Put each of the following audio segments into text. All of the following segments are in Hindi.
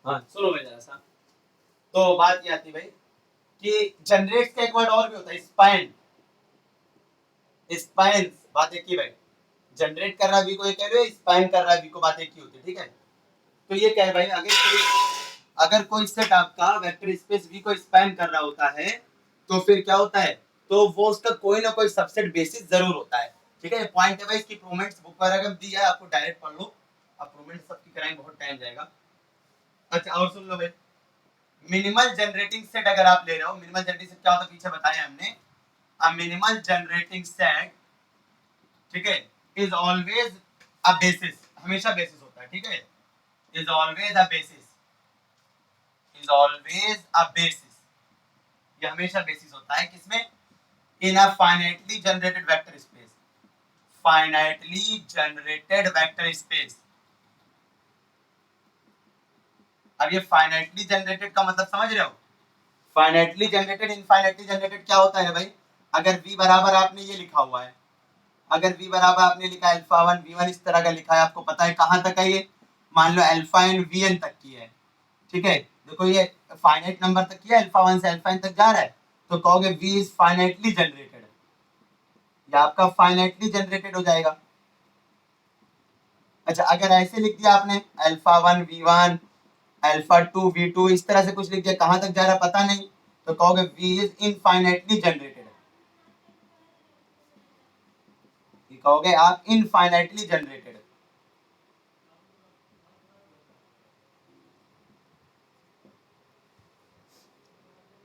हाँ सुनो भाई जरा सा। तो बात ये आती भाई कि जनरेट का एक वर्ड और भी होता है, स्पाइन। स्पाइन बात एक ही भाई, जनरेट कर रहा वी को ये कह रहे हो, स्पाइन कर रहा वी को, बात एक ही होती है, ठीक है। तो ये क्या है भाई, अगर कोई सेट आपका वेक्टर स्पेस वी को स्पैन कर रहा होता है तो फिर क्या होता है, तो वो उसका कोई ना कोई सबसेट बेसिस जरूर होता है, ठीक है। पॉइंट है भाई, इसकी प्रूवमेंट्स बुक वगैरह में दी है, आपको डायरेक्ट पढ़ लो, अब प्रूवमेंट सबकी कराएंगे बहुत टाइम जाएगा। अच्छा और सुन लो भाई, मिनिमल जनरेटिंग सेट अगर आप ले रहे हो, मिनिमल जनरेटिंग सेट क्या होता है पीछे बताया हमने। अ मिनिमल जनरेटिंग सेट, ठीक है, इज ऑलवेज अ बेसिस, हमेशा बेसिस होता है, ठीक है। Is always a basis, is always a basis, ये हमेशा बेसिस होता है किसमें, in a finitely generated vector space, finitely generated vector space. अब ये फाइनाइटली जनरेटेड का मतलब समझ रहे हो, फाइनाइटली जनरेटेड इनफाइनाइटली जनरेटेड क्या होता है भाई, अगर v बराबर आपने ये लिखा हुआ है, अगर v बराबर आपने लिखा है अल्फा वन वी वन इस तरह का लिखा है, आपको पता है कहां तक है ये, मान लो अल्फा एन वी एन तक की है, ठीक है। देखो ये फाइनाइट नंबर तक की है, अल्फा वन से अल्फा एन तक जा रहा है, तो कहोगे v इज फाइनाइटली जनरेटेड, ये आपका फाइनाइटली जनरेटेड हो जाएगा। अच्छा अगर ऐसे लिख दिया आपने alpha one V one alpha two V two इस तरह से कुछ लिख दिया, कहां तक जा रहा पता नहीं, तो कहोगे v इज इनफाइनाइटली जनरेटेड, कहोगे आप इनफाइनाइटली जनरेटेड।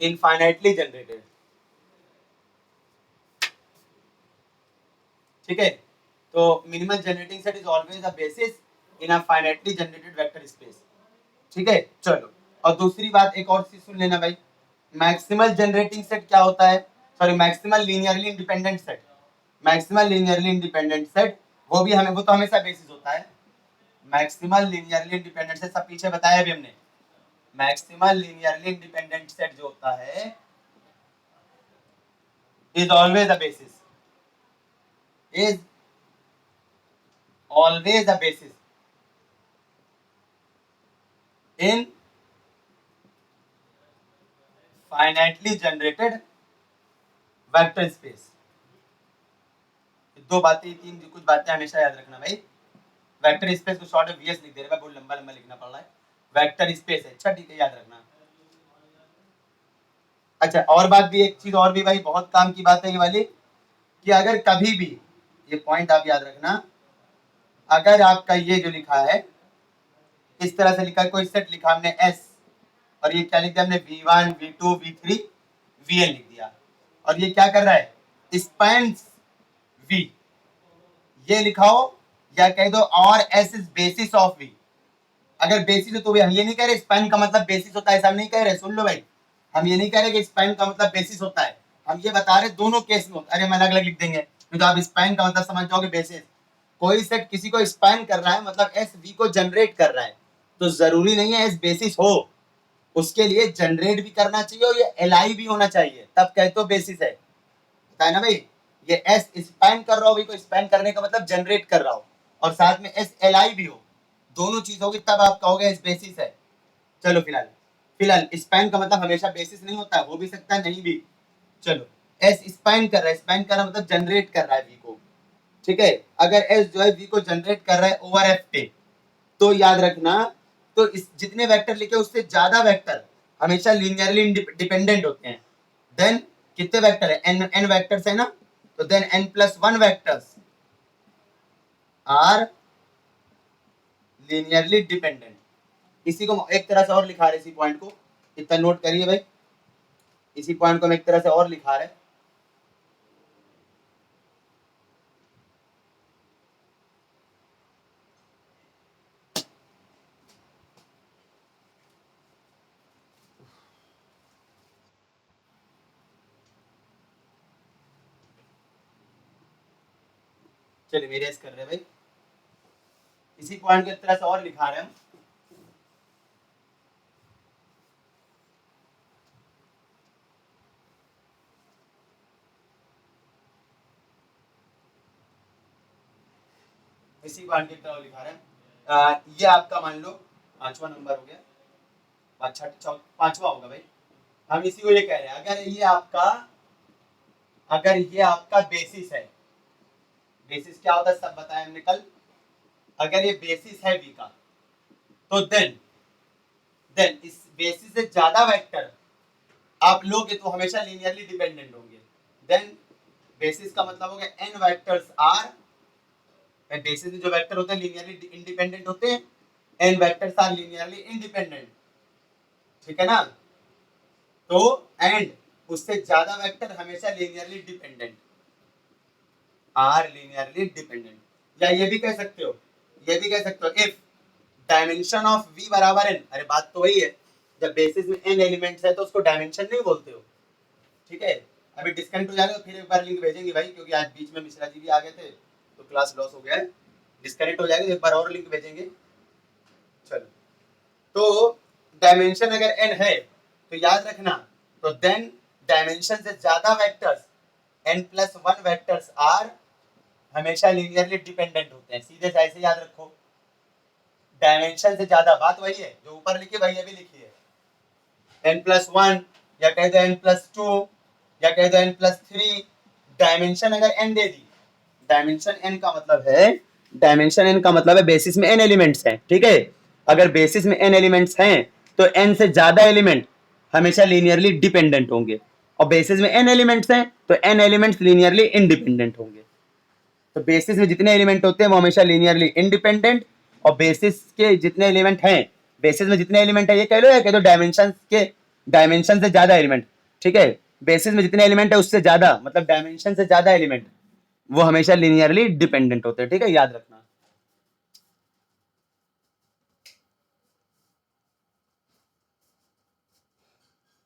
इनफाइनाइटली जनरेटेड, ठीक है। तो minimal generating set is always a basis in a finitely generated vector space, ठीक है। चलो और दूसरी बात एक और चीज सुन लेना भाई, मैक्सिमल जनरेटिंग सेट क्या होता है, sorry maximal linearly independent set, maximal linearly independent set वो भी हमें, वो तो हमेशा बेसिस होता है। मैक्सिमल लीनियरली इंडिपेंडेंट सेट सब पीछे बताया भी हमने, मैक्सिमल लीनियरली इंडिपेंडेंट सेट जो होता है is always a basis, is always a basis in finitely generated vector space. दो बातें, तीन कुछ बातें हमेशा याद रखना भाई, वेक्टर स्पेस को शॉर्ट में वीएस लिख दे रहे हैं, बहुत लंबा लंबा लिखना पड़ रहा है, वेक्टर स्पेस है, अच्छा ठीक है याद रखना। अच्छा और बात भी, एक चीज और भी भाई बहुत काम की बात है ये वाली, कि अगर कभी भी, ये पॉइंट आप याद रखना, अगर आपका ये जो लिखा है इस तरह से लिखा है, कोई सेट लिखा हमने एस, और ये क्या लिख दिया हमने V one V two V three V N लिख दिया, और ये क्या कर रहा है स्पैन्स वी, ये लिखाओ, या कह दो और S is basis of V. अगर बेसिस हो तो भी हम ये नहीं कह रहे स्पैन का मतलब बेसिस होता है, ऐसा हम नहीं कह रहे, सुन लो भाई, हम ये नहीं कह रहे कि स्पैन का मतलब बेसिस होता है, हम ये बता रहे दोनों केस में होता है। अरे हम अलग अलग लिख देंगे तो आप स्पैन का मतलब समझ जाओगे बेसिस, कोई सेट किसी को स्पैन कर रहा है मतलब एस वी को जनरेट कर रहा है, तो जरूरी नहीं है एस बेसिस हो, उसके लिए जनरेट भी करना चाहिए और ये एल भी होना चाहिए, तब कहते हो बेसिस है, बताया ना भाई। ये एस स्पैन कर रहा हो, को स्पैन करने का मतलब जनरेट कर रहा हो, और साथ में एस एल आई भी हो, दोनों चीज होगी तब आप कहोगे एस बेसिस है। चलो फिलहाल, फिलहाल स्पैन का मतलब हमेशा बेसिस नहीं होता, हो भी सकता है नहीं भी। चलो एस स्पैन कर रहा है, स्पैन कर रहा मतलब जनरेट कर रहा है वी को, ठीक है। अगर एस जो है वी को जनरेट कर रहा है ओवर एफ पे, तो याद रखना, तो इस जितने वेक्टर लिखे उससे ज्यादा वेक्टर हमेशा लीनियरली डिपेंडेंट होते हैं। देन कितने वेक्टर है, एन एन वेक्टर्स है ना, तो then N plus one vectors are linearly dependent. इसी को एक तरह से और लिखा रहे, इसी पॉइंट को इतना नोट करिए भाई, इसी पॉइंट को हम एक तरह से और लिखा रहे, चलिए मेरे कर रहे भाई, इसी पॉइंट को एक तरह से और लिखा रहे हम। इसी पॉइंट की तरह लिखा रहे हैं, ये आपका मान लो 5वां नंबर हो गया, पांचवा होगा भाई। हम इसी को ये कह रहे हैं, अगर ये आपका बेसिस है, बेसिस क्या होता है सब बताया हमने कल। अगर ये बेसिस है v का, तो देन इस बेसिस से ज्यादा वेक्टर आप लोगे तो हमेशा लीनियरली डिपेंडेंट होंगे। देन बेसिस का मतलब हो गया n वेक्टर्स आर, बेसिस में जो वेक्टर होते हैं लीनियरली इंडिपेंडेंट होते हैं, n vectors are linearly independent, ठीक है ना। तो एंड उससे ज्यादा वेक्टर हमेशा linearly dependent, are linearly dependent. या ये भी कह सकते हो, इफ डायमेंशन ऑफ v बराबर n, अरे बात तो वही है, जब बेसिस में n एलिमेंट्स है तो उसको डायमेंशन नहीं बोलते हो, ठीक है। अभी डिस्कनेक्ट हो जाएगा, फिर एक बार लिंक भेजेंगे भाई, क्योंकि आज बीच में मिश्रा जी भी आ गए थे तो क्लास लॉस हो गया है। डिस्कनेक्ट हो जाएगा तो एक बार और लिंक भेजेंगे। चलो, तो डायमेंशन अगर n है तो याद रखना, तो देन डायमेंशन से ज्यादा वेक्टर्स n+1 वेक्टर्स आर हमेशा लीनियरली डिपेंडेंट होते हैं। सीधे से ऐसे याद रखो, डायमेंशन से ज्यादा, बात वही है जो ऊपर लिखी वही अभी लिखी है, n+1 या कह दो n+2 या कह दो n+3। डायमेंशन अगर n दे दी, डायमेंशन n का मतलब है बेसिस में n एलिमेंट्स हैं, ठीक है। अगर बेसिस में n एलिमेंट्स हैं तो n से ज्यादा एलिमेंट हमेशा लीनियरली डिपेंडेंट होंगे, और बेसिस में n एलिमेंट्स हैं तो n एलिमेंट्स लीनियरली इंडिपेंडेंट होंगे। तो बेसिस में जितने एलिमेंट होते हैं वो हमेशा लीनियरली इंडिपेंडेंट, और बेसिस के जितने एलिमेंट हैं, बेसिस में जितने एलिमेंट है ये कह लो, या कह दो डायमेंशन से ज्यादा एलिमेंट, ठीक है। बेसिस में जितने एलिमेंट है उससे ज्यादा, मतलब डायमेंशन से ज्यादा एलिमेंट, वो हमेशा लीनियरली डिपेंडेंट होते हैं, ठीक है, याद रखना।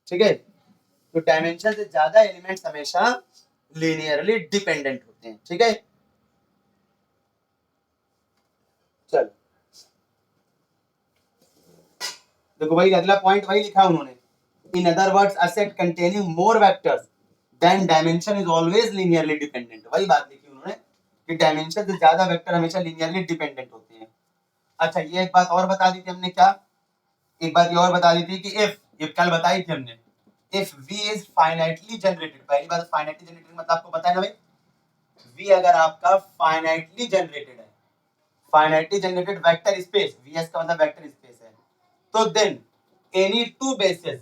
ठीक है, तो डायमेंशन से ज्यादा एलिमेंट्स हमेशा लीनियरली डिपेंडेंट होते हैं, ठीक है। चलो देखो भाई, अगला पॉइंट वही लिखा उन्होंने, in other words a set containing more vectors than dimension is always linearly dependent. वही बात लिखी उन्होंने कि डायमेंशन से ज्यादा वेक्टर हमेशा लीनियरली डिपेंडेंट होते हैं। अच्छा, ये एक बात और बता दी थी हमने, क्या एक बात ये और बता दी थी कि इफ, ये कल बताई थी हमने, if v is finitely generated, पहली बात फाइनाइटली जनरेटेड मतलब आपको पता है ना भाई, v अगर आपका फाइनाइटली जनरेटेड है, finitely generated vector space, vs का मतलब वेक्टर स्पेस है, तो देन एनी टू बेसेस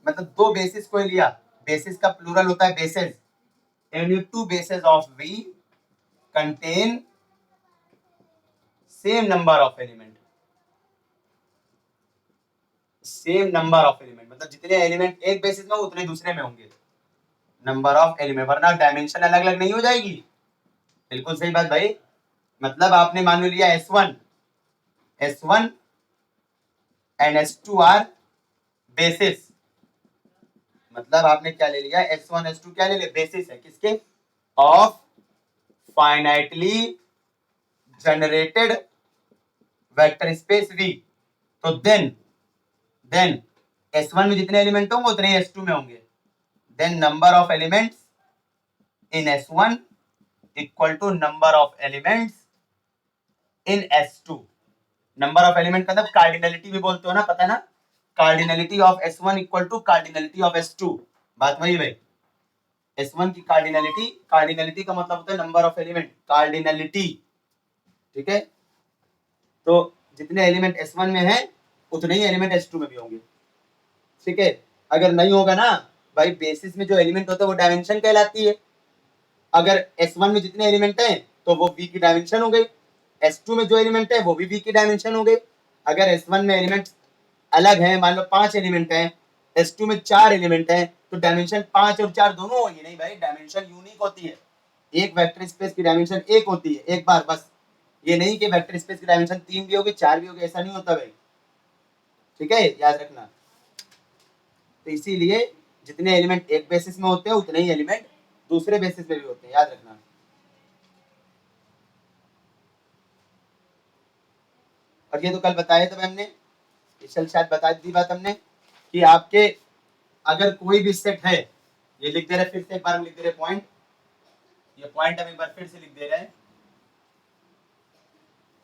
मतलब दो बेसिस को लिया, बेसिस का प्लूरल होता है bases, any two bases of v contain same number of element, मतलब जितने एलिमेंट एक बेसिस में उतने दूसरे में होंगे, नंबर ऑफ एलिमेंट, वरना डायमेंशन अलग अलग नहीं हो जाएगी। बिल्कुल सही बात भाई, मतलब आपने मान लिया S1 and S2 are basis, मतलब आपने क्या ले लिया, S1 S2 क्या ले लिया, बेसिस है किसके, of finitely generated vector space V। तो देन S1 में जितने एलिमेंट होंगे उतने S2 में होंगे, then number of elements in S1 equal to number of elements in S2। Number of element का मतलब कार्डिनलिटी भी बोलते हो ना, पता है ना, cardinality of S1 equal to cardinality of S2, बात वही भाई। S1 की कार्डिनलिटी का मतलब होता है नंबर ऑफ एलिमेंट, कार्डिनलिटी, ठीक है। तो जितने एलिमेंट S1 में है उतने ही एलिमेंट S2 में भी होंगे, ठीक है। अगर नहीं होगा ना भाई, बेसिस में जो एलिमेंट होता है वो डायमेंशन कहलाती है, अगर S1 में जितने एलिमेंट हैं तो वो V की डायमेंशन हो गई, S2 में जो एलिमेंट है वो भी V की डायमेंशन हो गई। अगर S1 में एलिमेंट अलग हैं, मान लो 5 एलिमेंट हैं, S2 में 4 एलिमेंट हैं, तो डायमेंशन 5 और 4 दोनों होगी, नहीं भाई, डायमेंशन यूनिक होती है, एक वेक्टर स्पेस की डायमेंशन एक होती है, एक बार बस, ये नहीं कि वेक्टर स्पेस की डायमेंशन 3 भी होगी 4 भी होगी, ऐसा नहीं होता भाई, ठीक है, याद रखना। तो इसीलिए जितने एलिमेंट एक बेसिस में होते हैं उतने ही एलिमेंट दूसरे बेसिस में भी होते हैं, याद रखना। और ये तो कल बताया था मैंने, कल शायद बता दी बात हमने, कि आपके अगर कोई भी सेट है, ये लिख दे रहे, फिर से एक बार हम लिख दे रहे पॉइंट, ये पॉइंट हम एक बार फिर से लिख दे रहे हैं,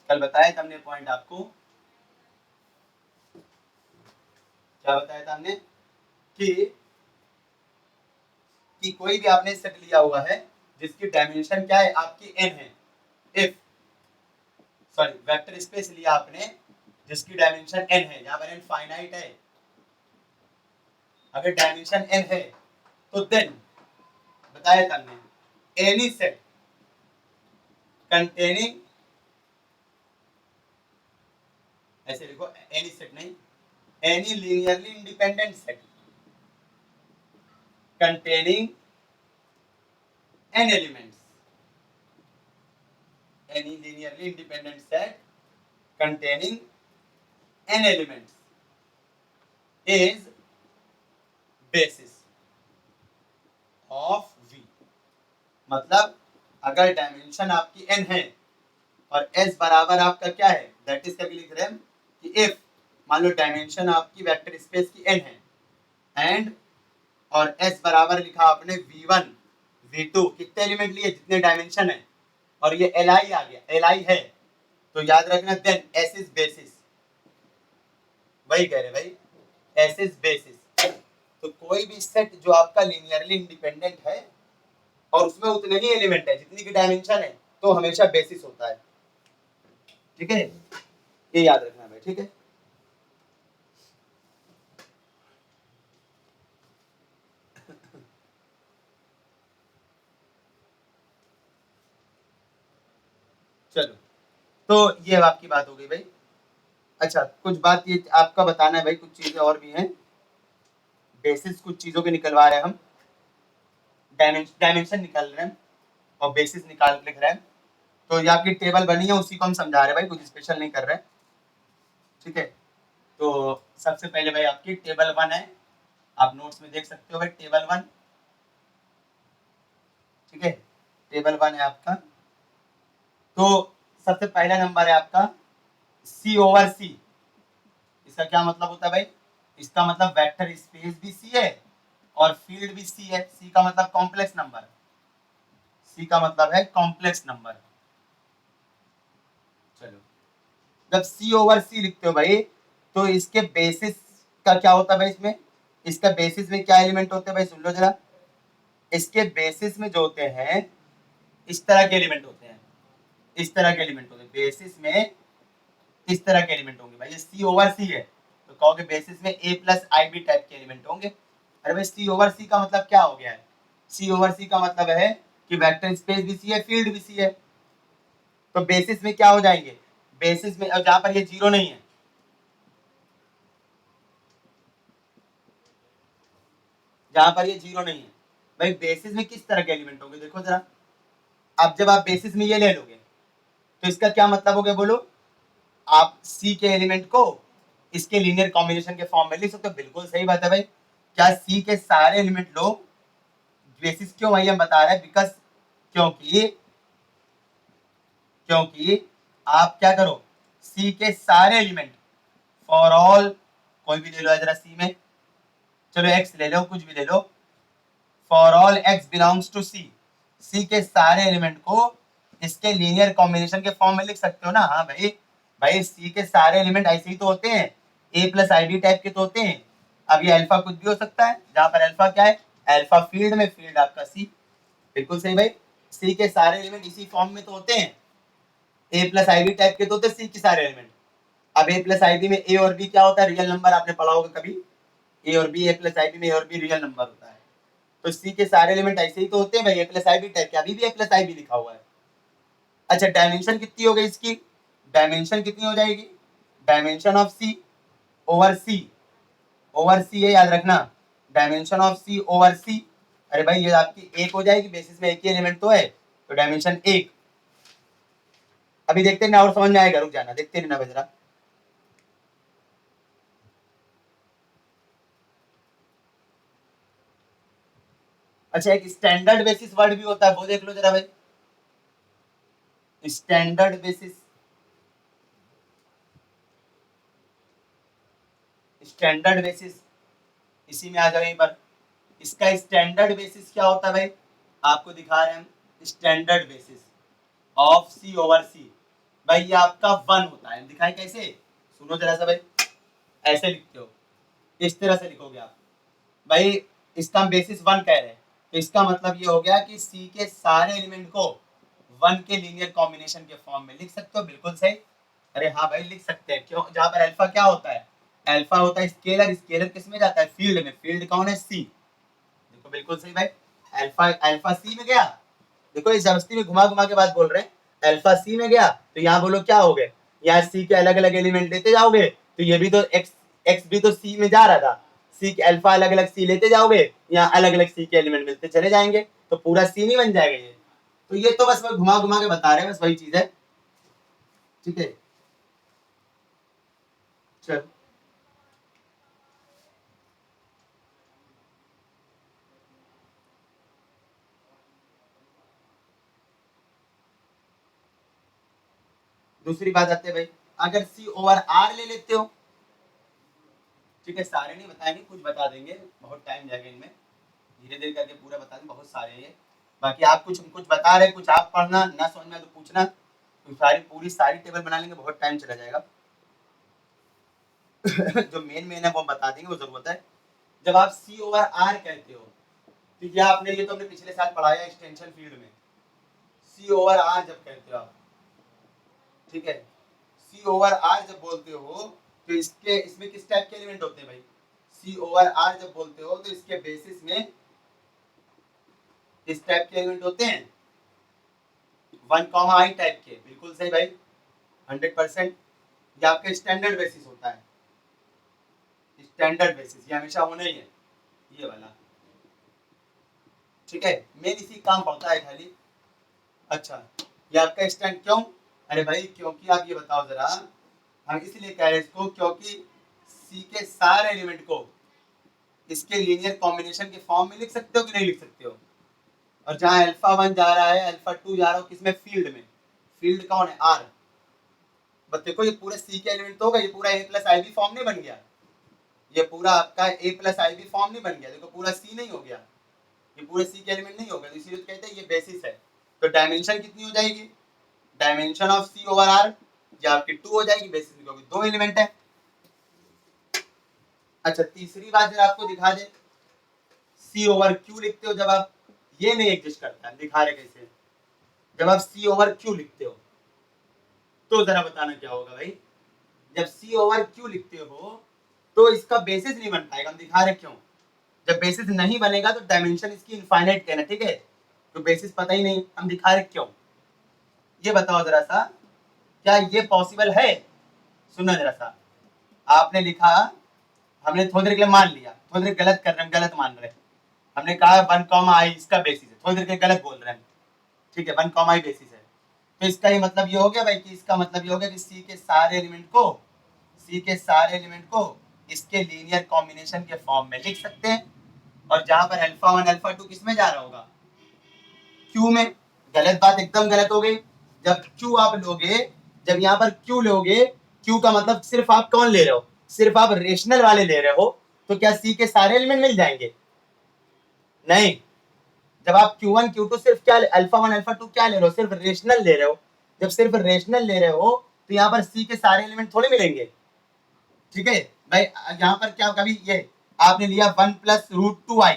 कल बताया था हमने पॉइंट आपको क्या बताया था हमने कि कोई भी आपने सेट लिया हुआ है जिसकी डायमेंशन क्या है आपकी n है, इफ सॉरी वेक्टर स्पेस लिया आपने जिसकी डायमेंशन n है, यहाँ पर n फाइनाइट है, अगर डायमेंशन n है तो देन बताया था हमने एनी सेट कंटेनिंग, ऐसे लिखो एनी सेट नहीं, any linearly independent set containing n elements, any linearly independent set containing n elements is basis of V। मतलब अगर डायमेंशन आपकी n है और s बराबर आपका क्या है, दैट इज कभी लिख रहे हैं कि इफ मान लो डायमेंशन आपकी वेक्टर स्पेस की n है एंड और s बराबर लिखा आपने v1 v2 कितने एलिमेंट लिए जितने डायमेंशन है और ये li आ गया, li है तो याद रखना देन s इज बेसिस, वही कह रहे भाई s इज बेसिस। तो कोई भी सेट जो आपका लीनियरली इंडिपेंडेंट है और उसमें उतने ही एलिमेंट है जितनी की डायमेंशन है तो हमेशा बेसिस होता है, ठीक है, ये याद रखना भाई, ठीक है। चलो तो ये आपकी बात हो गई भाई। अच्छा कुछ बात ये आपका बताना है भाई, कुछ चीजें और भी हैं, बेसिस कुछ चीजों के निकलवा रहे हैं हम, डायमेंशन निकाल रहे हैं और बेसिस निकाल लिख रहे हैं, तो ये आपकी टेबल बनी है उसी को हम समझा रहे हैं भाई, कुछ स्पेशल नहीं कर रहे हैं, ठीक है। तो सबसे पहले भाई आपकी टेबल 1 है, आप नोट्स में देख सकते हो भाई टेबल 1, ठीक है, टेबल 1 है आपका। तो सबसे पहला नंबर है आपका सी ओवर सी, इसका क्या मतलब होता है भाई, इसका मतलब वेक्टर स्पेस भी सी है और फील्ड भी सी है, सी का मतलब कॉम्प्लेक्स नंबर, सी का मतलब है कॉम्प्लेक्स नंबर। चलो जब सी ओवर सी लिखते हो भाई तो इसके बेसिस का क्या होता है भाई, इसमें इसका बेसिस में क्या एलिमेंट होते हैं भाई, सुन लो जरा, इसके बेसिस में जो होते हैं इस तरह के एलिमेंट होते हैं, इस तरह के एलिमेंट होते हैं बेसिस में, इस तरह के एलिमेंट होंगे भाई, ये सी ओवर सी है तो कहोगे बेसिस में ए प्लस आई बी टाइप के एलिमेंट होंगे। अरे भाई सी ओवर सी का मतलब क्या हो गया है, सी ओवर सी का मतलब है कि वेक्टर स्पेस भी सी है फील्ड भी सी है, तो बेसिस में क्या हो जाएंगे, बेसिस में जहां पर ये जीरो नहीं है, जहां पर ये जीरो नहीं है भाई, बेसिस में किस तरह के एलिमेंट होंगे देखो जरा, अब जब आप बेसिस में ये ले लोगे तो इसका क्या मतलब हो गया बोलो, आप सी के एलिमेंट को इसके लीनियर कॉम्बिनेशन के फॉर्म में लिख सकते हो, बिल्कुल सही बात है भाई, क्या सी के सारे एलिमेंट लो, बेसिस क्यों भाई हम बता रहे हैं, बिकॉज क्योंकि क्योंकि आप क्या करो सी के सारे एलिमेंट फॉर ऑल, कोई भी ले लो जरा सी में, चलो एक्स ले लो कुछ भी ले लो, for all x belongs to C, C के सारे एलिमेंट को इसके लीनियर कॉम्बिनेशन के फॉर्म में लिख सकते हो ना, हाँ भाई, भाई सी के सारे एलिमेंट ऐसे ही तो होते हैं, ए प्लस आई बी टाइप के तो होते हैं, अब ये अल्फा कुछ भी हो सकता है, जहां पर अल्फा क्या है, अल्फा फील्ड में, फील्ड आपका सी, बिल्कुल सही भाई, सी के सारे एलिमेंट इसी फॉर्म में तो होते हैं, ए प्लस आई बी टाइप के तो होते हैं सी के सारे एलिमेंट। अब ए प्लस आई बी में ए और बी क्या होता है, रियल नंबर, आपने पढ़ा होगा कभी, ए और बी, ए प्लस आई बी में ए और बी रियल नंबर होता है, तो सी के सारे एलिमेंट ऐसे ही तो होते हैं भाई, ए प्लस आई बी टाइप के, अभी भी ए प्लस आई बी लिखा हुआ है। अच्छा डायमेंशन कितनी हो गई इसकी, डायमेंशन कितनी हो जाएगी, dimension of C over C, over C है याद रखना, dimension of C over C, अरे भाई ये आपकी एक हो जाएगी, बेसिस में एक ही एलिमेंट तो है तो डायमेंशन एक। अभी देखते ना और समझ में आएगा, रुक जाना देखते ना जरा, अच्छा एक स्टैंडर्ड बेसिस वर्ड भी होता है वो देख लो जरा भाई, स्टैंडर्ड बेसिस, स्टैंडर्ड बेसिस इसी में आ जाओ एक बार, इसका स्टैंडर्ड बेसिस क्या होता है भाई, आपको दिखा रहे हैं हम, standard basis of C over C, भाई ये आपका वन होता है, दिखाई कैसे, सुनो जरा सा भाई, ऐसे लिखते हो इस तरह से लिखोगे आप भाई, इसका हम बेसिस 1 कह रहे हैं, तो इसका मतलब ये हो गया कि सी के सारे एलिमेंट को 1 के लीनियर कॉम्बिनेशन के फॉर्म में लिख सकते हो। बिल्कुल सही। अरे हाँ भाई लिख सकते हैं, क्यों? जहां पर अल्फा क्या होता है, अल्फा होता है स्केलर, स्केलर किस में जाता है, फील्ड में, फील्ड कौन है, सी। देखो बिल्कुल सही भाई, अल्फा अल्फा सी में गया। देखो इस जबरदस्ती में घुमा घुमा के बात बोल रहे हैं, अल्फा सी में गया तो यहाँ बोलो क्या हो गए, यहाँ सी के अलग अलग एलिमेंट लेते जाओगे तो ये भी तो एक्स, एक्स भी तो सी में जा रहा था, सी के अल्फा अलग अलग सी लेते जाओगे, यहाँ अलग अलग सी के एलिमेंट मिलते चले जाएंगे, तो पूरा सी नहीं बन जाएगा ये। तो ये तो बस घुमा घुमा के बता रहे हैं, बस वही चीज है। ठीक है चल, दूसरी बात आते हैं भाई, अगर सी ओवर आर ले लेते हो, ठीक है, सारे नहीं बताएंगे, कुछ बता देंगे, बहुत टाइम जाएगा इनमें, धीरे धीरे करके पूरा बता दें, बहुत सारे हैं ये। बाकी आप कुछ कुछ बता रहे, कुछ आप पढ़ना, ना समझ में तो पूछना, तो सारी पूरी सारी टेबल बना लेंगे, बहुत टाइम चला जाएगा। जो मेन मेन है वो बता देंगे, वो जरूरत है। जब आप सी ओवर आर कहते हो, तो ये आपने, ये तो हमने पिछले साल पढ़ाया एक्सटेंशन फील्ड में, सी ओवर आर जब कहते हो आप, ठीक है, सी ओवर आर जब बोलते हो तो इसके, इसमें किस टाइप के एलिमेंट होते हैं भाई, सी ओवर आर जब बोलते हो तो इसके बेसिस में इस टाइप के एलिमेंट होते हैं, 1 i टाइप के। बिल्कुल सही भाई, 100%। ये आपका स्टैंडर्ड बेसिस होता है, स्टैंडर्ड बेसिस ये हमेशा होना ही है, ये वाला। ठीक है, मेन इसी काम होता है खाली। अच्छा, ये आपका स्टैंड क्यों, अरे भाई क्योंकि आप ये बताओ जरा, हम इसलिए कह रहे हैं इसको क्योंकि सी के सारे एलिमेंट को इसके लीनियर कॉम्बिनेशन के फॉर्म में लिख सकते हो कि नहीं लिख सकते हो। और जहां अल्फा 1 जा रहा है, अल्फा 2 जा रहा हो, किसमें, फील्ड में, फील्ड कौन है, आर। बस देखो ये पूरे सी के एलिमेंट तो होगा, ये पूरा ए प्लस आई बी फॉर्म नहीं बन गया, ये पूरा आपका ए प्लस आई बी फॉर्म नहीं बन गया, देखो पूरा सी नहीं हो गया, ये पूरे सी के एलिमेंट नहीं हो गए, तो इसीलिए तो कहते हैं ये बेसिस है। तो डायमेंशन कितनी हो जाएगी, dimension of C over R, ये आपकी 2 हो जाएगी, बेसिस क्योंकि 2 एलिमेंट है। अच्छा, तीसरी बात जरा आपको दिखा दे, सी ओवर क्यू लिखते हो जब आप, ये नहीं एग्जिस्ट करता है, दिखा रहे कैसे, जब आप सी ओवर क्यू लिखते हो तो जरा बताना क्या होगा भाई, जब सी ओवर क्यू लिखते हो तो इसका बेसिस नहीं बन पाएगा, हम दिखा रहे क्यों, जब बेसिस नहीं बनेगा तो डायमेंशन इसकी इनफाइनाइट कहना, ठीक है, तो बेसिस पता ही नहीं, हम दिखा रहे क्यों, ये बताओ जरा सा, क्या ये पॉसिबल है, सुनना जरा सा, आपने लिखा, हमने थोड़ी देर के लिए मान लिया, थोड़ी देर गलत कर रहे हैं, गलत मान रहे हैं, हमने कहा 1 इसका बेसिस है, थोड़ी देर के गलत बोल रहे हैं, ठीक है, 1 बेसिस है, तो इसका ही मतलब ये हो गया भाई कि इसका मतलब ये हो गया कि सी के सारे एलिमेंट को, सी के सारे एलिमेंट को इसके लीनियर कॉम्बिनेशन के फॉर्म में लिख सकते हैं। और जहां पर अल्फा 1 अल्फा 2 किस में जा रहा होगा, क्यू में। गलत बात, एकदम गलत हो गई, जब क्यू आप लोगे, जब यहाँ पर क्यू लोगे, क्यू का मतलब सिर्फ आप कौन ले रहे हो, सिर्फ आप रेशनल वाले ले रहे हो, तो क्या सी के सारे एलिमेंट मिल जाएंगे, नहीं। जब आप Q1 Q2 सिर्फ क्या, अल्फा 1 अल्फा 2 क्या ले रहे हो, सिर्फ रेशनल ले रहे हो, जब सिर्फ रेशनल ले रहे हो तो यहाँ पर सी के सारे एलिमेंट थोड़े मिलेंगे, ठीक है भाई। यहाँ पर क्या, कभी ये आपने लिया 1 + √2i,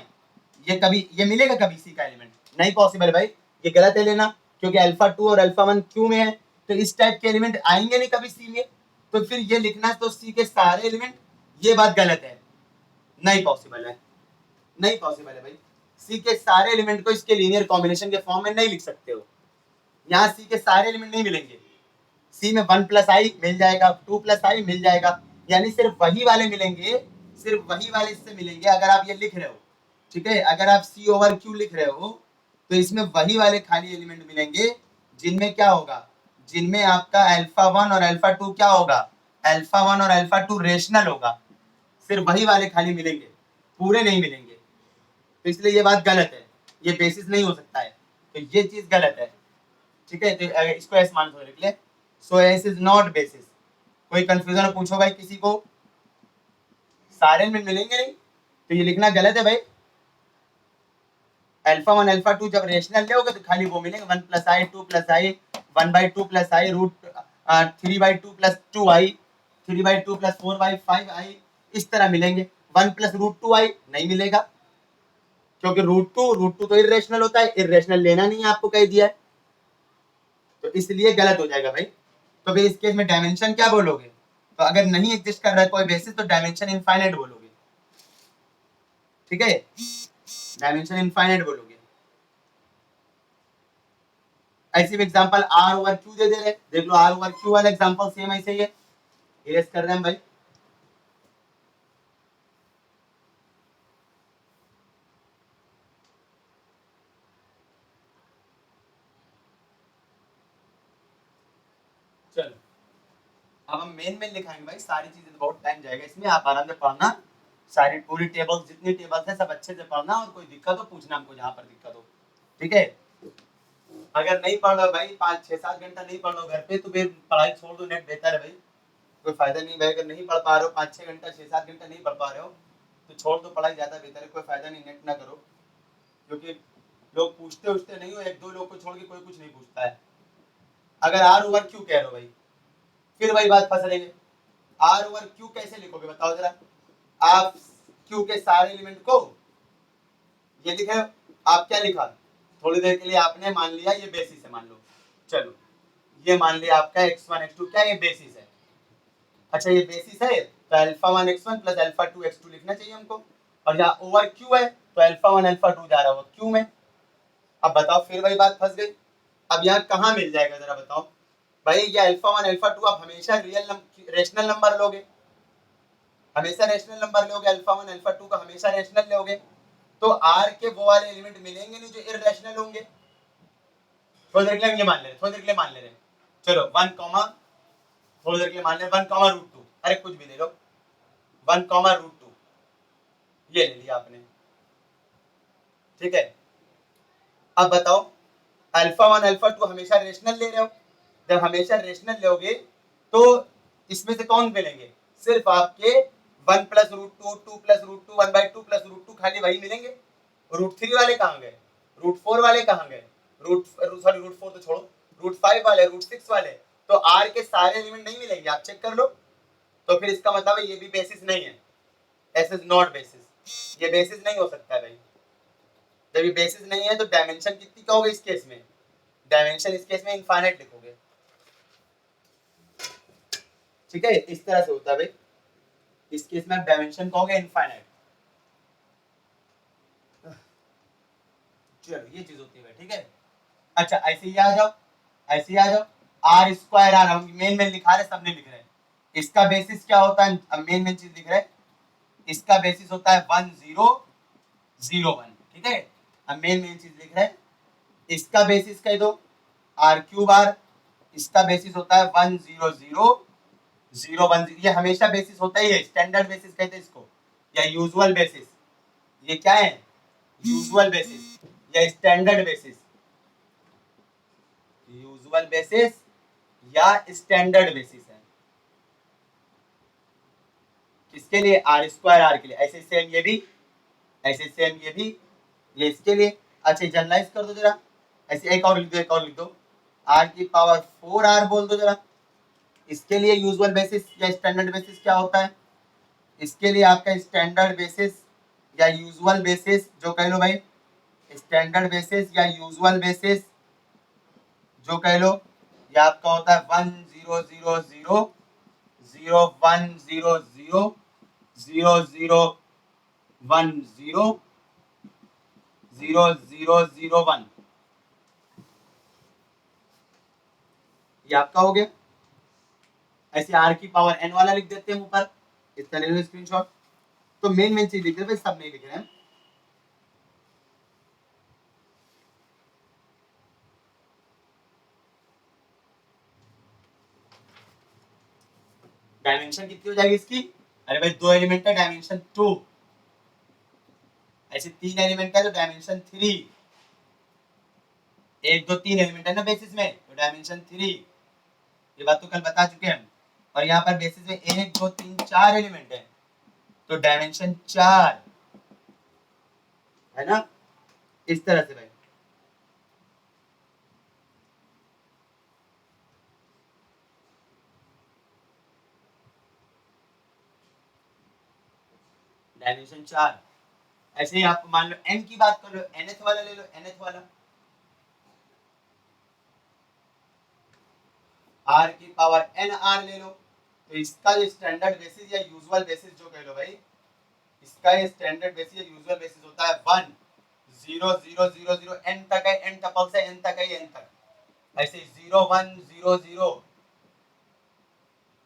ये कभी ये मिलेगा कभी सी का एलिमेंट, नहीं पॉसिबल भाई, ये गलत है लेना, क्योंकि अल्फा 2 और अल्फा 1 क्यू में है, तो इस टाइप के एलिमेंट आएंगे नहीं कभी सी में, तो फिर ये लिखना तो सी के सारे एलिमेंट, ये बात गलत है, नहीं पॉसिबल है, नहीं पॉसिबल है भाई, सी के सारे एलिमेंट को इसके लीनियर कॉम्बिनेशन के फॉर्म में नहीं लिख सकते हो, यहाँ सी के सारे एलिमेंट नहीं मिलेंगे, सी में 1 + i मिल जाएगा, 2 + i मिल जाएगा, यानी सिर्फ वही वाले मिलेंगे, सिर्फ वही वाले इससे मिलेंगे अगर आप ये लिख रहे हो, ठीक है, अगर आप सी ओवर क्यू लिख रहे हो तो इसमें वही वाले खाली एलिमेंट मिलेंगे जिनमें क्या होगा, जिनमें आपका अल्फा 1 और अल्फा 2 क्या होगा, अल्फा 1 और अल्फा 2 रेशनल होगा, सिर्फ वही वाले खाली मिलेंगे, पूरे नहीं मिलेंगे, तो इसलिए ये बात गलत है, ये बेसिस नहीं हो सकता है, तो ये चीज गलत है, ठीक है, तो इसको ऐसे मान के लिख ले, सो एस इज नॉट बेसिस। कोई कंफ्यूजन पूछो भाई किसी को, सारे में मिलेंगे नहीं, तो ये लिखना गलत है भाई, अल्फा 1 अल्फा 2 जब रेशनल लोगे तो खाली वो मिलेंगे 1 + i 2 + i 1/2 + i √3/2 + 2i 3/2 + 4/5i, इस तरह मिलेंगे, 1 प्लस रूट टू आई नहीं मिलेगा, क्योंकि रूट टू तो इरेशनल होता है, इरेशनल लेना नहीं है आपको कह दिया है, तो इसलिए गलत हो जाएगा भाई। तो फिर इस केस में डायमेंशन क्या बोलोगे? तो अगर नहीं एग्जिस्ट कर रहा है कोई बेसिस तो डायमेंशन इनफाइनाइट बोलोगे, ठीक है, डायमेंशन इनफाइनाइट बोलोगे। ऐसे भी एग्जांपल आर ओवर क्यू दे रहे, देख लो आर ओवर क्यू वाला एग्जांपल सेम ऐसे ही है, इरेज कर रहे हैं भाई। चलो अब हम मेन में लिखाएंगे भाई, सारी चीजें तो बहुत टाइम जाएगा इसमें, आप आराम से पढ़ना, सारी पूरी टेबल जितनी टेबल्स है सब अच्छे से पढ़ना, और कोई दिक्कत हो पूछना हमको जहां पर दिक्कत हो, ठीक है। अगर नहीं पढ़ रहे भाई 5-6-7 घंटा नहीं पढ़ रहे घर पे तो फिर पढ़ाई छोड़ दो, नेट बेहतर है भाई, कोई फायदा नहीं भाई। अगर नहीं पढ़ पा रहे हो 5-6 घंटा 6-7 घंटा नहीं पढ़ पा रहे हो तो छोड़ दो, पढ़ाई ज्यादा बेहतर है, कोई फायदा नहीं, नेट ना करो, क्योंकि लोग पूछते उछते नहीं हो, एक दो लोग को छोड़ के कोई कुछ नहीं पूछता है। अगर आर ओवर क्यू कह रहे हो भाई, फिर वही बात फंस रहेंगे, आर ओवर क्यू कैसे लिखोगे बताओ जरा? आप क्यू के सारे एलिमेंट को ये लिखे, आप क्या लिखा, थोड़ी देर के लिए आपने मान लिया ये बेसिस है, मान लो, चलो ये मान लिया आपका x1 x2 क्या ये बेसिस है, अच्छा ये बेसिस है तो alpha 1 x1 plus alpha 2 x2 लिखना चाहिए हमको, और यहाँ ओवर क्यू है तो अल्फा 1 अल्फा 2 जा रहा होगा क्यू में। अब बताओ फिर वही बात फंस गई, अब यहाँ कहाँ मिल जाएगा जरा बताओ भाई? ये अल्फा 1 अल्फा 2 आप हमेशा रेशनल नंबर लोगे, हमेशा रेशनल नंबर लोगे, अल्फा 1 अल्फा 2 का हमेशा रेशनल लोगे, तो आर के वो वाले एलिमेंट मिलेंगे नहीं जो इररेशनल होंगे। थोड़ी देर के लिए ये मान ले रहे, थोड़ी देर के लिए मान ले रहे, चलो 1 कॉमा, थोड़ी देर के लिए मान ले 1 कॉमा रूट 2, अरे कुछ भी ले लो, 1 कॉमा रूट 2 ये ले लिया आपने, ठीक है। अब बताओ अल्फा 1 अल्फा 2 हमेशा रेशनल ले रहे हो, जब हमेशा रेशनल लोगे तो इसमें से कौन मिलेंगे? सिर्फ आपके 1 plus root two, 2 plus root two, 1/2 plus root 2 खाली वही मिलेंगे। रूट 3 वाले कहाँ गए? रूट 4 वाले कहाँ गए? रूट 4 तो छोड़ो, रूट 5 वाले, रूट 6 वाले, तो आर के सारे एलिमेंट नहीं मिलेंगे, आप चेक कर लो। तो फिर इसका मतलब है ये भी बेसिस नहीं है, एस इज नॉट बेसिस, ये बेसिस नहीं हो सकता है भाई। जब ये बेसिस नहीं है तो डायमेंशन कितनी का होगा इस केस में? डायमेंशन इस केस में इनफाइनाइट लिखोगे, ठीक है, इस तरह से होता है भाई, इस केस में आप डायमेंशन कहोगे इनफाइनाइट। चलो ये चीज होती है, ठीक है। अच्छा ऐसे ही आ जाओ, ऐसे ही आ जाओ, आर स्क्वायर आर, हम मेन में लिखा रहे, सबने लिख रहे हैं, इसका बेसिस क्या होता है? अब मेन चीज लिख रहे हैं, इसका बेसिस होता है 1001, ठीक है। अब मेन चीज लिख रहे हैं, इसका बेसिस कह दो आर क्यूब आर, इसका बेसिस होता है 100,010, ये हमेशा बेसिस होता ही है, स्टैंडर्ड बेसिस कहते हैं इसको, या यूजुअल बेसिस, ये क्या है? यूजुअल बेसिस या स्टैंडर्ड बेसिस, यूजुअल बेसिस या स्टैंडर्ड बेसिस है, किसके लिए? आर स्क्वायर आर के लिए। ऐसे सेम ये भी, ऐसे सेम ये भी, ये इसके लिए। अच्छा जनरलाइज कर दो जरा, ऐसे एक और लिख दो, एक और लिख दो, आर की पावर 4 आर बोल दो जरा, इसके लिए यूजुअल बेसिस या स्टैंडर्ड बेसिस क्या होता है? इसके लिए आपका स्टैंडर्ड बेसिस या यूजुअल बेसिस जो कह लो भाई, स्टैंडर्ड बेसिस या यूजुअल बेसिस जो कह लो, ये आपका होता है 10000000100010, ये आपका हो गया। ऐसे आर की पावर एन वाला लिख देते हैं ऊपर, इसका ले लो स्क्रीनशॉट। तो मेन चीज लिख रहे, सब नहीं लिख रहे हैं। डायमेंशन कितनी हो जाएगी इसकी? अरे भाई 2 एलिमेंट का डायमेंशन 2, ऐसे 3 एलिमेंट का तो डायमेंशन 3, 1 2 3 एलिमेंट है ना बेसिस में, तो डायमेंशन 3, ये बात तो कल बता चुके हैं हम। और यहाँ पर बेसिस में 1 2 3 4 एलिमेंट है, तो डायमेंशन 4 है ना, इस तरह से भाई। डायमेंशन 4। ऐसे ही आप मान लो n की बात कर लो, nth वाला ले लो, nth वाला r की पावर n r ले लो। तो इसका जो स्टैंडर्ड बेसिस या यूजुअल बेसिस जो कह लो भाई, इसका ये स्टैंडर्ड बेसिस या यूजुअल बेसिस होता है 1 0 0 0 0 n तक है, n टपल से n तक है, n तक। ऐसे 0 1 0 0,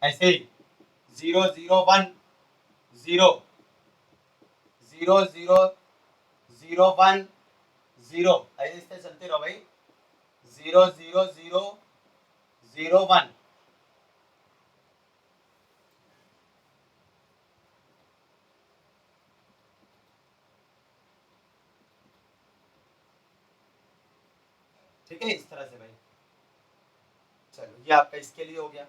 ऐसे 0 0 1 0 0 0 0 1 0, ऐसे इससे चलते रहो भाई। 0 0 0 0 1। ठीक है, इस तरह से भाई। चलो ये आपका इसके लिए हो गया।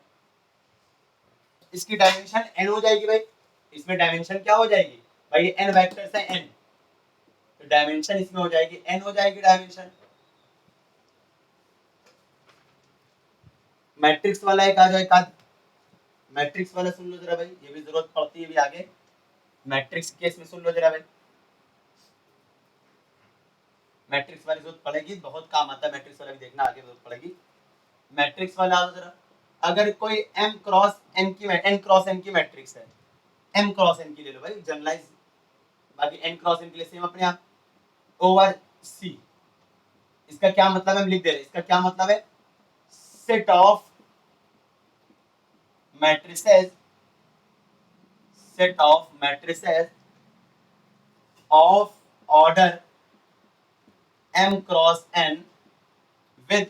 इसकी डायमेंशन n हो जाएगी भाई, इसमें डायमेंशन क्या हो जाएगी भाई, n वेक्टर्स है n, तो डायमेंशन इसमें हो जाएगी n हो जाएगी डायमेंशन। मैट्रिक्स वाला एक आ जाए, मैट्रिक्स वाला सुन लो जरा भाई, ये भी जरूरत पड़ती है भी आगे। मैट्रिक्स केस में सुन लो जरा भाई, मैट्रिक्स वाली जरूरत पड़ेगी, बहुत काम आता है मैट्रिक्स वाला भी, देखना आगे जरूरत पड़ेगी। मैट्रिक्स वाला आओ जरा। अगर कोई m क्रॉस n की n क्रॉस n की मैट्रिक्स है, m क्रॉस n की ले लो भाई जनरलाइज, बाकी n क्रॉस n के लिए सेम अपने आप, ओवर c। इसका क्या मतलब है हम लिख दे रहे हैं, इसका क्या मतलब है, set of matrices, set of matrices of order m cross n with,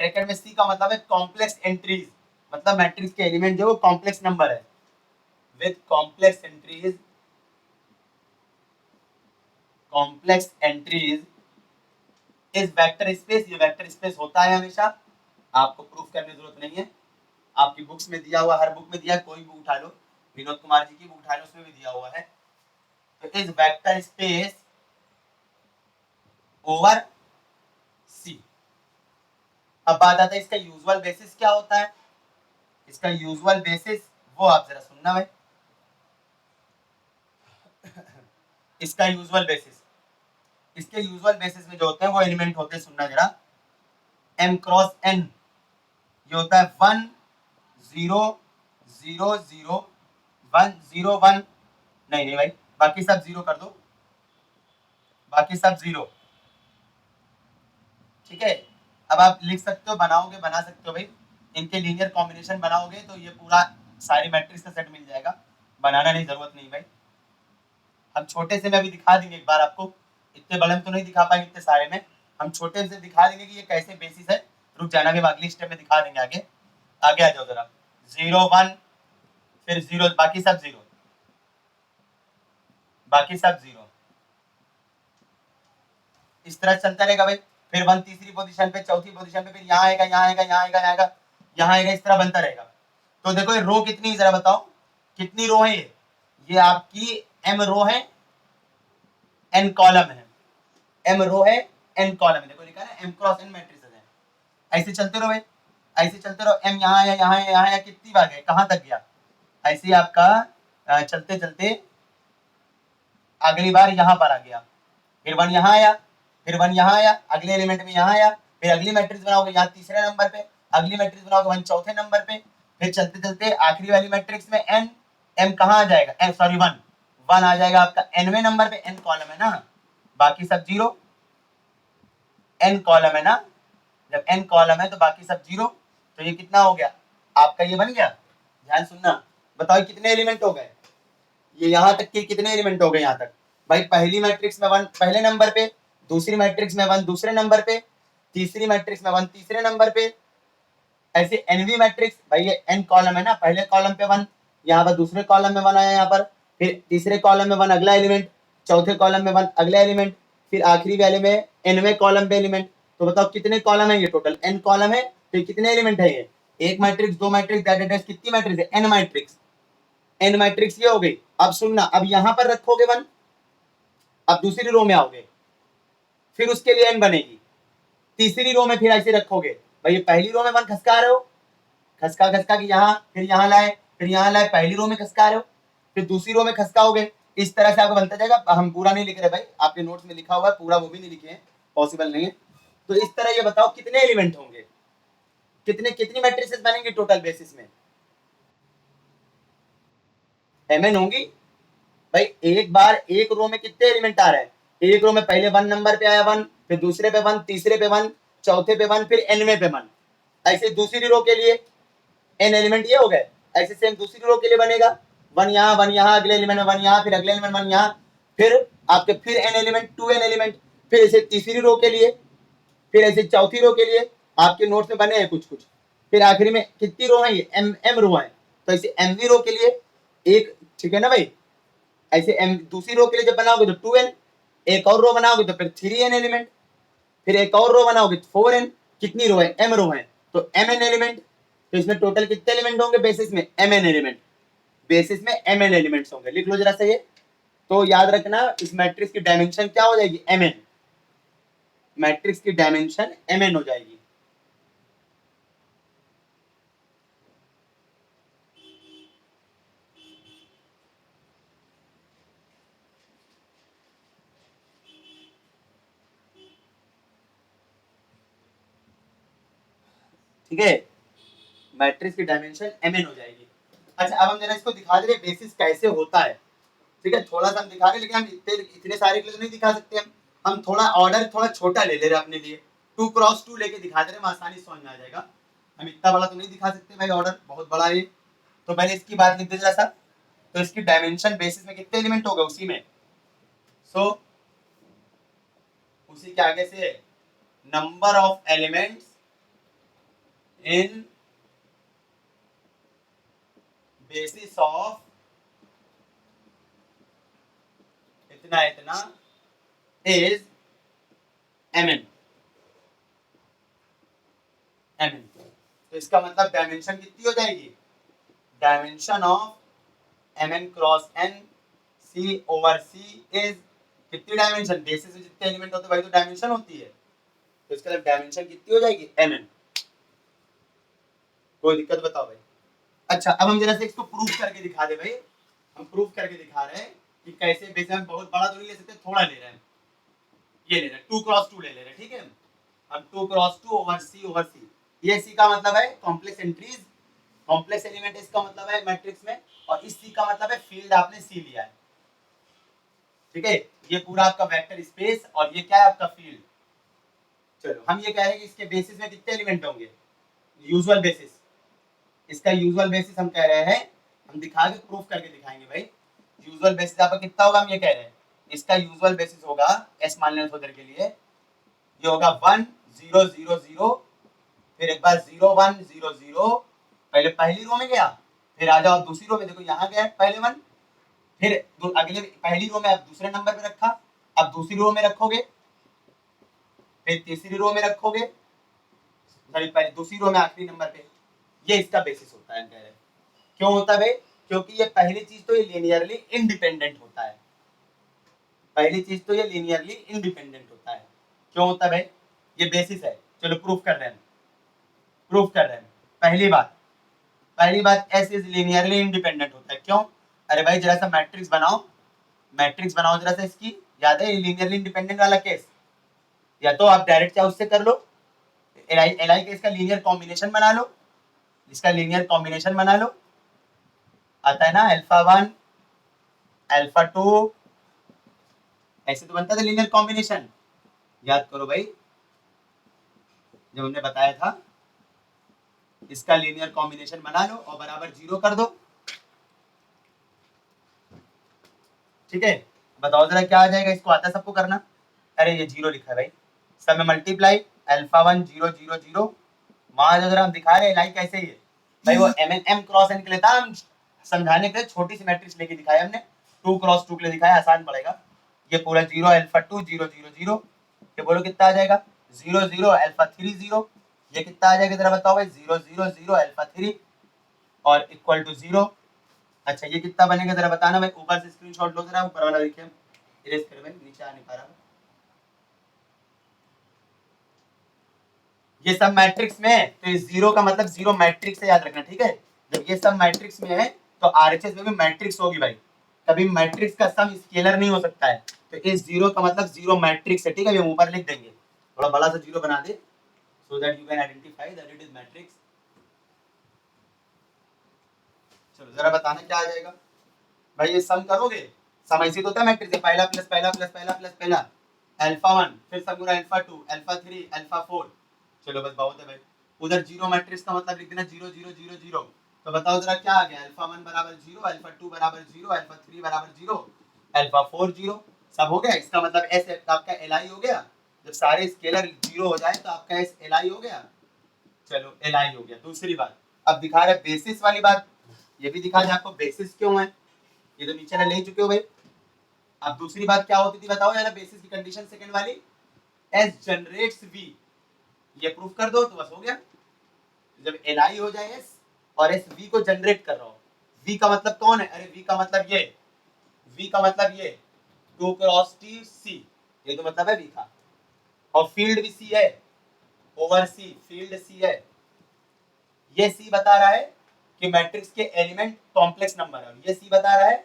bracket में c का मतलब है कॉम्प्लेक्स एंट्रीज, मतलब मैट्रिक्स के एलिमेंट जो कॉम्प्लेक्स नंबर है, with complex entries, complex entries इस वेक्टर स्पेस। ये वेक्टर स्पेस होता है हमेशा, आपको प्रूफ करने की जरूरत नहीं है, आपकी बुक्स में दिया हुआ, हर बुक में दिया है, कोई बुक उठा लो, विनोद कुमार जी की बुक उठा लो, उसमें भी दिया हुआ है। तो इस वेक्टर स्पेस ओवर सी। अब बात आता है इसका यूजुअल बेसिस क्या होता है, इसका यूजुअल बेसिस वो आप जरा सुनना भाई। इसका यूजुअल बेसिस, इसके यूजुअल बेसिस में जो होते हैं वो एलिमेंट होते हैं, सुनना जरा, m क्रॉस n ये होता है 1 0 0 0 1 0 1, नहीं भाई बाकी सब जीरो कर दो, बाकी सब जीरो। ठीक है, अब आप लिख सकते हो, बनाओगे, बना सकते हो भाई, इनके लीनियर कॉम्बिनेशन बनाओगे तो ये पूरा सारी मैट्रिक्स का सेट मिल जाएगा, बनाना नहीं, जरूरत नहीं भाई। हम छोटे से में अभी दिखा देंगे एक बार आपको, इतने बड़े में तो नहीं दिखा पाएंगे इतने सारे में, हम छोटे से दिखा देंगे कि ये कैसे बेसिस है। रुक जाना, भी अगली स्टेप में दिखा देंगे आगे। आगे आ जाओ जरा, 0 1 फिर 0, बाकी सब जीरो, बाकी सब जीरो, इस तरह चलता रहेगा भाई। फिर 1 तीसरी पोजीशन पे, चौथी पोजीशन पे, फिर यहाँ आएगा, यहाँ आएगा, यहाँ आएगा, यहाँ आएगा, यहाँ आएगा, इस तरह बनता रहेगा। तो देखो ये रो कितनी है जरा बताओ, कितनी रो है ये आपकी m रो है, n कॉलम है, m रो है, n कॉलम है, देखो लिखा है m क्रॉस n मैट्रिसेस है। ऐसे चलते रहो भाई, ऐसे चलते रहो, m यहाँ आया, यहाँ आया, यहाँ आया, कितनी बार गए, कहाँ तक गया, ऐसे ही आपका चलते चलते अगली बार यहाँ पर आ गया, फिर 1 यहाँ आया, फिर 1 यहाँ आया, अगले एलिमेंट में यहाँ आया, फिर अगली मैट्रिक्स बनाओगे यहाँ तीसरे नंबर पे, अगली मैट्रिक्स बनाओगे 1 चौथे नंबर पे, फिर चलते चलते आखिरी वाली मैट्रिक्स में n, m कहाँ आ जाएगा, सॉरी 1 1 आ जाएगा आपका nवें नंबर पे, n कॉलम है ना, बाकी सब जीरो, n कॉलम है ना, जब n कॉलम है तो बाकी सब जीरो, तो ये कितना हो गया आपका, ये बन गया। ध्यान सुनना, बताओ कितने एलिमेंट हो गए, ये यहाँ तक के कितने एलिमेंट हो गए यहाँ तक भाई, पहली मैट्रिक्स में 1 पहले नंबर पे, दूसरी मैट्रिक्स में 1 दूसरे नंबर पे, तीसरी मैट्रिक्स में 1 तीसरे नंबर पे, ऐसे एनवी मैट्रिक्स भाई, ये एन कॉलम है ना, पहले कॉलम पे 1, यहाँ पर दूसरे कॉलम में 1 आया, यहाँ पर फिर तीसरे कॉलम में 1 अगला एलिमेंट, चौथे कॉलम में 1 अगला एलिमेंट, फिर आखिरी वाले में एनवे कॉलम पे एलिमेंट। तो बताओ कितने कॉलम है, ये टोटल एन कॉलम है, तो कितने एलिमेंट है ये, एक मैट्रिक्स, दो मैट्रिक्स, कितनी मैट्रिक्स है, एन मैट्रिक्स, एन मैट्रिक्स ये हो गई। अब सुनना, अब यहां पर रखोगे 1, अब दूसरी रो में आओगे, फिर उसके लिए एन बनेगी, तीसरी रो में फिर ऐसे रखोगे भाई, ये पहली रो में 1 खसका रहे हो, खसका खसका कि यहाँ, फिर यहाँ लाए, फिर यहाँ लाए, पहली रो में खसका रहे हो, फिर दूसरी रो में खसकाओगे, इस तरह से आपको बनता जाएगा। हम पूरा नहीं लिख रहे भाई, आपके नोट्स में लिखा हुआ है पूरा, वो भी नहीं लिखे हैं, पॉसिबल नहीं है। तो इस तरह ये बताओ कितने एलिमेंट होंगे, कितनी मैट्रिसेस बनेंगे टोटल बेसिस में, mn होंगी भाई। एक बार एक रो में कितने एलिमेंट आ रहे हैं, एक रो में पहले 1 नंबर पे आया 1, फिर दूसरे पे 1, तीसरे पे 1, चौथे पे 1, फिर nवें पे 1। ऐसे दूसरी रो के लिए n एलिमेंट ये हो गए, ऐसे सेम दूसरी रो के लिए बनेगा 1 यहाँ 1 यहाँ, अगले एलिमेंट में 1 यहाँ, फिर अगले एलिमेंट 1 यहाँ, फिर आपके फिर n एलिमेंट 2n एलिमेंट, फिर ऐसे तीसरी रो के लिए, फिर ऐसे चौथी रो के लिए आपके नोट्स में बने हैं कुछ कुछ। फिर आखिरी में कितनी रो है, ये m रो है, तो ऐसे mवी रो के लिए एक, ठीक है ना भाई। ऐसे m दूसरी रो के लिए जब बनाओगे तो 2n, एक और रो बनाओगे तो फिर 3n एलिमेंट, फिर एक और रो बनाओगे तो 4n। कितनी रो है, m रो है, तो mn एलिमेंट। तो इसमें टोटल कितने एलिमेंट होंगे बेसिस में, mn एलिमेंट, बेसिस में mn एलिमेंट्स होंगे। लिख लो जरा सा ये। तो याद रखना इस मैट्रिक्स की डायमेंशन क्या हो जाएगी, mn, मैट्रिक्स की डायमेंशन mn हो जाएगी। ठीक है, मैट्रिक्स की डायमेंशन mn हो जाएगी। अच्छा अब हम जरा इसको दिखा दे रहे बेसिस कैसे होता है। ठीक है, थोड़ा सा हम दिखा रहे, लेकिन हम इतने सारे के लिए तो नहीं दिखा सकते। हम थोड़ा ऑर्डर थोड़ा छोटा ले ले रहे अपने लिए, 2x2 लेके दिखा दे रहे, हम आसानी समझ में आ जाएगा। हम इतना बड़ा तो नहीं दिखा सकते भाई, ऑर्डर बहुत बड़ा है। तो मैंने इसकी बात लिख दी जरा सा। तो इसकी डायमेंशन बेसिस में कितने एलिमेंट हो गए उसी में, सो उसी के आगे से number of elements in basis of इतना इतना इज mn। तो इसका मतलब डायमेंशन कितनी हो जाएगी, dimension of mn cross n c over c is कितनी डायमेंशन, बेसिस में जितने एलिमेंट होते हैं वही तो डायमेंशन होती है। तो इसका मतलब डायमेंशन कितनी हो जाएगी, mn। कोई दिक्कत बताओ भाई। अच्छा अब हम जरा से इसको प्रूफ करके दिखा दे भाई। हम प्रूफ करके दिखा रहे हैं कि कैसे बेसिस में बहुत बड़ा तो नहीं ले सकते, थोड़ा ले रहे हैं, ये ले रहे हैं 2x2 ले रहे हैं। ठीक है, अब 2x2 ओवर c, ये c का मतलब है कॉम्प्लेक्स एंट्रीज, कॉम्प्लेक्स एलिमेंट इसका मतलब है मैट्रिक्स में, और इस c का मतलब है फील्ड आपने c लिया है। ठीक है, ये पूरा आपका वेक्टर स्पेस और ये क्या है आपका फील्ड। चलो हम ये कह रहे हैं कि इसके बेसिस में कितने एलिमेंट होंगे, यूजुअल बेसिस, इसका यूजुअल बेसिस हम कह रहे हैं, हम दिखा के प्रूफ करके दिखाएंगे भाई। यूजुअल बेसिस आपका कितना होगा, हम ये कह रहे हैं इसका यूजुअल बेसिस होगा s मान लेना थोड़ी देर के लिए, ये होगा 1 0 0 0, फिर एक बार 0 1 0 0, पहले पहली रो में गया, फिर आ जाओ दूसरी रो में, देखो यहाँ गया पहले 1, फिर अगले पहली रो में आप दूसरे नंबर पे रखा, अब दूसरी रो में रखोगे, फिर तीसरी रो में रखोगे, सॉरी पहले दूसरी रो में आखिरी नंबर पे। ये इसका बेसिस होता है, कह रहे क्यों होता है भाई, क्योंकि ये पहली चीज तो ये लीनियरली इंडिपेंडेंट होता है, पहली चीज तो ये लीनियरली इंडिपेंडेंट होता है। क्यों होता है भाई, ये बेसिस है। चलो प्रूफ कर रहे हैं, प्रूफ कर रहे हैं। पहली बात एस इज लीनियरली इंडिपेंडेंट होता है। क्यों, अरे भाई जरा सा मैट्रिक्स बनाओ, मैट्रिक्स बनाओ जरा सा इसकी, याद है लीनियरली इंडिपेंडेंट वाला केस, या तो आप डायरेक्ट चाहे उससे कर लो, एल के इसका लीनियर कॉम्बिनेशन बना लो, इसका लीनियर कॉम्बिनेशन बना लो, आता है ना अल्फा 1 अल्फा 2, ऐसे तो बनता था लीनियर कॉम्बिनेशन, याद करो भाई जब हमने बताया था। इसका लीनियर कॉम्बिनेशन बना लो और बराबर 0 कर दो। ठीक है, बताओ जरा क्या आ जाएगा, इसको आता है सबको करना, अरे ये 0 लिखा है भाई, सब में मल्टीप्लाई अल्फा 1 0 0 0, वहां जरा हम दिखा रहे हैं कैसे ही है भाई, वो m क्रॉस n के लिए था, हम समझाने के लिए छोटी सी मैट्रिक्स लेके दिखाया हमने, 2x2 के लिए दिखाया, आसान पड़ेगा। ये पूरा 0 अल्फा 2 0 0 0, ये बोलो कितना आ जाएगा 0 0 अल्फा 3 0, ये कितना आ जाएगा जरा बताओ भाई 0 0 0 अल्फा 3 और इक्वल टू 0। अच्छा ये कितना बनेगा जरा बताना भाई, ऊपर से स्क्रीनशॉट लो जरा, ऊपर वाला देखिए, इरेज कर भाई, नीचे आ नहीं पा रहा। ये सब मैट्रिक्स में है, तो इस 0 का मतलब 0 मैट्रिक्स है, याद रखना। ठीक है, जब ये सब मैट्रिक्स में है तो आरएचएस में भी मैट्रिक्स होगी भाई, कभी मैट्रिक्स का सम स्केलर नहीं हो सकता है, तो इस जीरो का मतलब जीरो मैट्रिक्स है, ठीक है, हम ऊपर लिख देंगे, थोड़ा बड़ा सा जीरो बना दे so that you can identify that it is matrix। चलो जरा बताना क्या आ जाएगा भाई, ये सम करोगे, सम ऐसे तो होता है मैट्रिक्स, पहला प्लस पहला प्लस पहला प्लस पहला, अल्फा 1, फिर सम गुना अल्फा 2, अल्फा 3, अल्फा 4। चलो बस बहुत है भाई। उधर जीरो मैट्रिक्स का मतलब लिख देना 0 0 0 0। तो बताओ जरा क्या आ गया, अल्फा 1 बराबर 0, अल्फा 2 बराबर 0, अल्फा 3 बराबर 0, अल्फा 4 0। सब हो गया, इसका मतलब एस आपका एल हो गया। जब सारे स्केलर जीरो हो जाए तो आपका एस एल हो गया। चलो एल हो गया। दूसरी बात अब दिखा रहे बेसिस वाली बात, ये भी दिखा दे आपको बेसिस क्यों है, ये तो नीचे ले चुके हो भाई। अब दूसरी बात क्या होती थी बताओ यार, बेसिस की कंडीशन सेकंड वाली, एस जनरेट्स वी, ये प्रूफ कर दो तो बस हो गया। जब एल आई हो जाए एस और एस वी को जनरेट कर रहा हो, वी का मतलब कौन है, अरे वी का मतलब ये, वी का मतलब ये 2 क्रॉस टी सी, ये तो मतलब है वी का, और फील्ड भी सी है, ओवर सी फील्ड सी है। ये सी बता रहा है कि मैट्रिक्स के एलिमेंट कॉम्प्लेक्स नंबर है, और ये सी बता रहा है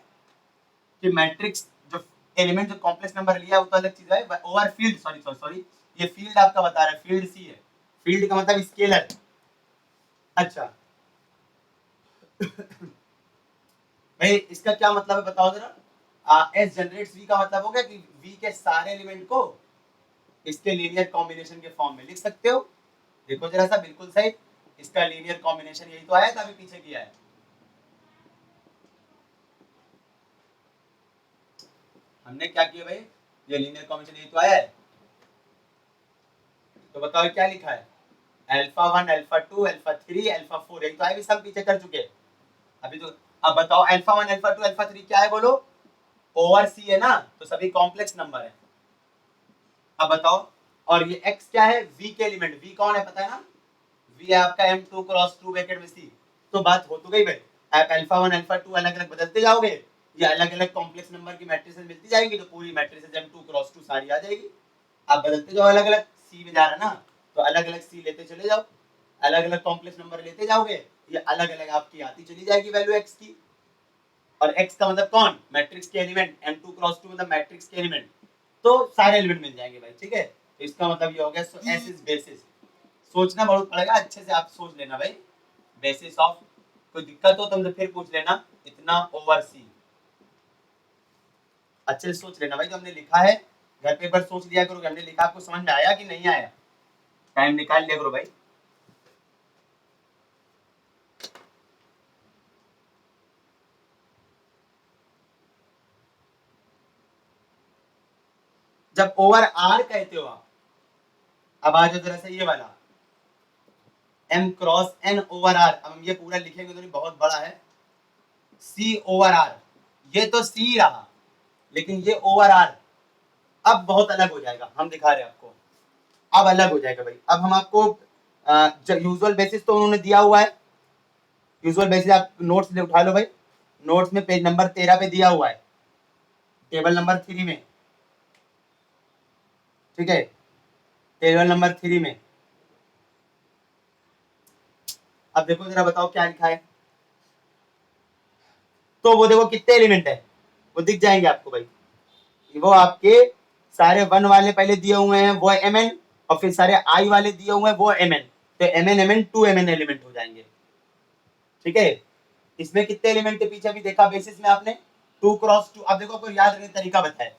कि मैट्रिक्स जो एलिमेंट जो कॉम्प्लेक्स नंबर लिया है वो तो अलग चीज है, ओवर फील्ड सॉरी ये फील्ड आपका बता रहा है, फील्ड सी है, फील्ड का मतलब स्केलर। अच्छा भाई इसका क्या मतलब है बताओ जरा, एस जनरेट्स वी का मतलब हो गया कि वी के सारे एलिमेंट को इसके लीनियर कॉम्बिनेशन के फॉर्म में लिख सकते हो। देखो जरा सा बिल्कुल सही, इसका लीनियर कॉम्बिनेशन यही तो आया था अभी पीछे किया है। हमने क्या किया भाई, ये लीनियर कॉम्बिनेशन यही तो आया है। तो बताओ क्या लिखा है, अल्फा 1 अल्फा 2 अल्फा 3 अल्फा 4, यही तो आया, भी सब पीछे कर चुके अभी तो। अब बताओ अल्फा 1 अल्फा 2 अल्फा 3 क्या है बोलो, ओवर सी है ना, तो सभी कॉम्प्लेक्स नंबर है। अब बताओ, और ये x क्या है, v के एलिमेंट, v कौन है पता है ना, v है आपका m2 क्रॉस 2 ब्रैकेट में c। तो बात हो तो गई भाई, आप अल्फा 1 अल्फा 2 अलग अलग बदलते जाओगे, ये अलग अलग कॉम्प्लेक्स नंबर की मैट्रिसेस मिलती जाएंगी, तो पूरी मैट्रिसेस m2 क्रॉस 2 सारी आ जाएगी। आप बदलते जाओ, अलग अलग c में जा रहा है ना, तो अलग अलग c लेते चले जाओ, अलग अलग कॉम्प्लेक्स नंबर लेते जाओगे, ये अलग अलग आपकी आती चली जाएगी वैल्यू x की। और x का मतलब कौन, मैट्रिक्स के एलिमेंट, m2 क्रॉस 2 मतलब मैट्रिक्स के एलिमेंट, तो सारे एलिमेंट मिल जाएंगे भाई, ठीक है। तो इसका मतलब ये हो गया, सो एस इज बेसिस। सोचना बहुत पड़ेगा, अच्छे से आप सोच लेना भाई, बेसिस ऑफ, कोई दिक्कत हो तो फिर पूछ लेना, इतना ओवर सी, अच्छे से सोच लेना भाई। जो हमने लिखा है घर पे एक बार सोच लिया करो, हमने लिखा आपको समझ में आया कि नहीं आया, टाइम निकाल लिया करो भाई। जब ओवर आर कहते हो आप, अब आ जाओ जरा सा ये वाला m cross n over r, अब हम ये पूरा लिखेंगे तो नहीं, बहुत बड़ा है, c ओवर r, ये तो c रहा, लेकिन ये ओवर r अब बहुत अलग हो जाएगा, हम दिखा रहे हैं आपको, अब अलग हो जाएगा भाई। अब हम आपको यूजुअल बेसिस तो उन्होंने दिया हुआ है, यूजुअल बेसिस आप नोट्स ले उठा लो भाई, नोट्स में पेज नंबर 13 पे दिया हुआ है, टेबल नंबर 3 में, ठीक है, टेबल नंबर 3 में। अब देखो जरा बताओ क्या लिखा है, तो वो देखो कितने एलिमेंट है, वो दिख जाएंगे आपको भाई, वो आपके सारे 1 वाले पहले दिए हुए हैं वो mn, और फिर सारे i वाले दिए हुए हैं वो mn, तो mn 2mn एलिमेंट हो जाएंगे, ठीक है। इसमें कितने एलिमेंट के पीछे भी देखा बेसिस में आपने, 2 क्रॉस 2। अब देखो आपको याद रखने तरीका बताया,